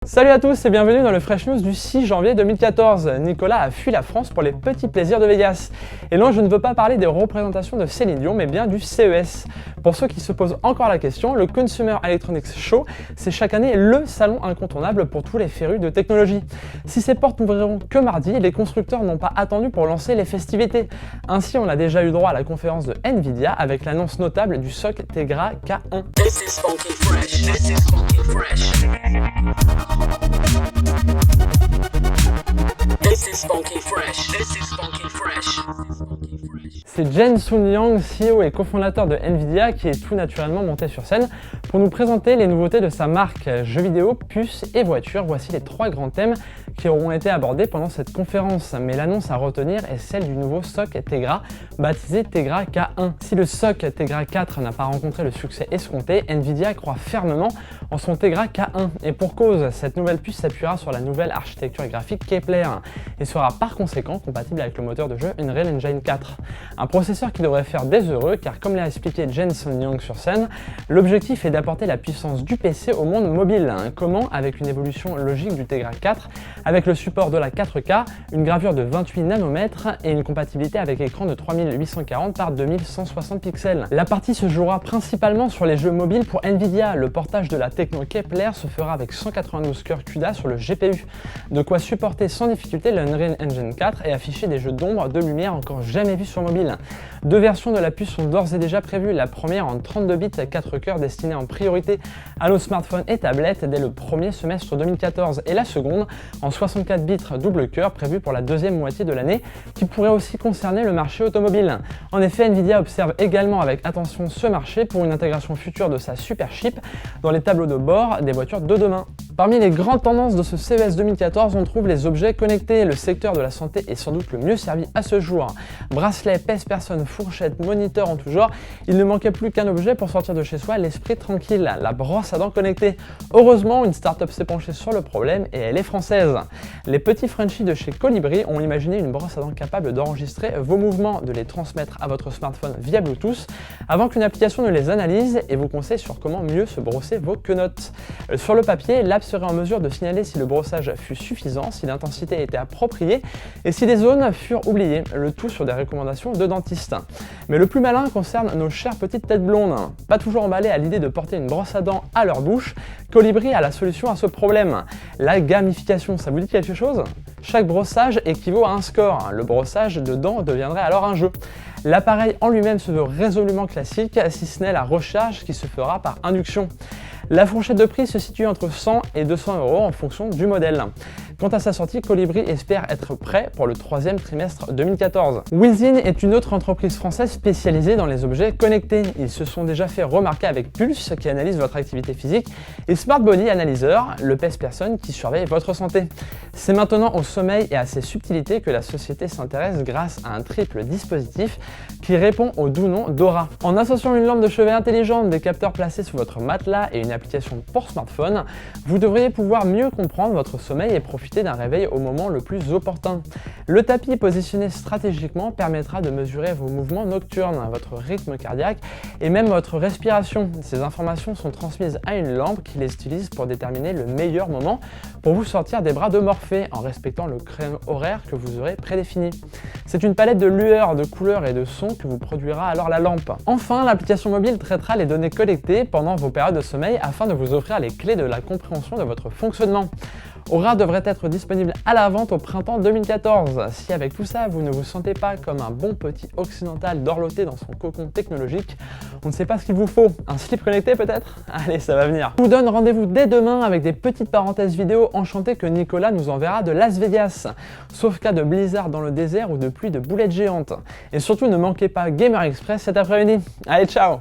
Salut à tous et bienvenue dans le Fresh News du 6 janvier 2014. Nicolas a fui la France pour les petits plaisirs de Vegas. Et non, je ne veux pas parler des représentations de Céline Dion, mais bien du CES. Pour ceux qui se posent encore la question, le Consumer Electronics Show, c'est chaque année le salon incontournable pour tous les férus de technologie. Si ces portes n'ouvriront que mardi, les constructeurs n'ont pas attendu pour lancer les festivités. Ainsi, on a déjà eu droit à la conférence de Nvidia avec l'annonce notable du SoC Tegra K1. This is funky fresh. This is funky fresh. This is funky fresh. This is funky fresh. C'est Jensen Huang, CEO et cofondateur de Nvidia, qui est tout naturellement monté sur scène pour nous présenter les nouveautés de sa marque jeux vidéo, puces et voitures. Voici les trois grands thèmes qui auront été abordés pendant cette conférence. Mais l'annonce à retenir est celle du nouveau SoC Tegra, baptisé Tegra K1. Si le SoC Tegra 4 n'a pas rencontré le succès escompté, Nvidia croit fermement en son Tegra K1. Et pour cause, cette nouvelle puce s'appuiera sur la nouvelle architecture graphique Kepler et sera par conséquent compatible avec le moteur de jeu Unreal Engine 4. Un processeur qui devrait faire des heureux car, comme l'a expliqué Jensen Huang sur scène, l'objectif est d'apporter la puissance du PC au monde mobile. Comment? Avec une évolution logique du Tegra 4, avec le support de la 4K, une gravure de 28 nanomètres et une compatibilité avec écran de 3840 par 2160 pixels. La partie se jouera principalement sur les jeux mobiles pour Nvidia. Le portage de la techno Kepler se fera avec 192 cœurs CUDA sur le GPU. De quoi supporter sans difficulté l'Unreal Engine 4 et afficher des jeux d'ombre de lumière encore jamais vus sur mobile. Deux versions de la puce sont d'ores et déjà prévues. La première en 32 bits 4 cœurs destinée en priorité à nos smartphones et tablettes dès le premier semestre 2014 et la seconde en 64 bits double cœur prévue pour la deuxième moitié de l'année qui pourrait aussi concerner le marché automobile. En effet, Nvidia observe également avec attention ce marché pour une intégration future de sa super chip dans les tableaux de bord des voitures de demain. Parmi les grandes tendances de ce CES 2014, on trouve les objets connectés. Le secteur de la santé est sans doute le mieux servi à ce jour. Bracelets, pèse-personnes, fourchettes, moniteurs en tout genre, il ne manquait plus qu'un objet pour sortir de chez soi l'esprit tranquille, la brosse à dents connectée. Heureusement, une start-up s'est penchée sur le problème et elle est française. Les petits Frenchies de chez Colibri ont imaginé une brosse à dents capable d'enregistrer vos mouvements, de les transmettre à votre smartphone via Bluetooth avant qu'une application ne les analyse et vous conseille sur comment mieux se brosser vos quenottes. Sur le papier, l'app serait en mesure de signaler si le brossage fut suffisant, si l'intensité était appropriée et si des zones furent oubliées, le tout sur des recommandations de dentistes. Mais le plus malin concerne nos chères petites têtes blondes. Pas toujours emballées à l'idée de porter une brosse à dents à leur bouche, Colibri a la solution à ce problème. La gamification, ça vous dit quelque chose? Chaque brossage équivaut à un score. Le brossage de dents deviendrait alors un jeu. L'appareil en lui-même se veut résolument classique, si ce n'est la recharge qui se fera par induction. La fourchette de prix se situe entre 100 et 200 € en fonction du modèle. Quant à sa sortie, Colibri espère être prêt pour le troisième trimestre 2014. Wizin est une autre entreprise française spécialisée dans les objets connectés. Ils se sont déjà fait remarquer avec Pulse qui analyse votre activité physique et Smart Body Analyzer, le pèse-personne qui surveille votre santé. C'est maintenant au sommeil et à ses subtilités que la société s'intéresse grâce à un triple dispositif qui répond au doux nom d'Aura. En associant une lampe de chevet intelligente, des capteurs placés sous votre matelas et une application pour smartphone, vous devriez pouvoir mieux comprendre votre sommeil et profiter d'un réveil au moment le plus opportun. Le tapis positionné stratégiquement permettra de mesurer vos mouvements nocturnes, votre rythme cardiaque et même votre respiration. Ces informations sont transmises à une lampe qui les utilise pour déterminer le meilleur moment pour vous sortir des bras de Morphée en respectant le créneau horaire que vous aurez prédéfini. C'est une palette de lueurs, de couleurs et de sons que vous produira alors la lampe. Enfin, l'application mobile traitera les données collectées pendant vos périodes de sommeil afin de vous offrir les clés de la compréhension de votre fonctionnement. Aura devrait être disponible à la vente au printemps 2014. Si avec tout ça, vous ne vous sentez pas comme un bon petit occidental dorloté dans son cocon technologique, on ne sait pas ce qu'il vous faut. Un slip connecté peut-être? Allez, ça va venir. Je vous donne rendez-vous dès demain avec des petites parenthèses vidéo enchantées que Nicolas nous enverra de Las Vegas. Sauf cas de blizzard dans le désert ou de pluie de boulettes géantes. Et surtout, ne manquez pas Gamer Express cet après-midi. Allez, ciao!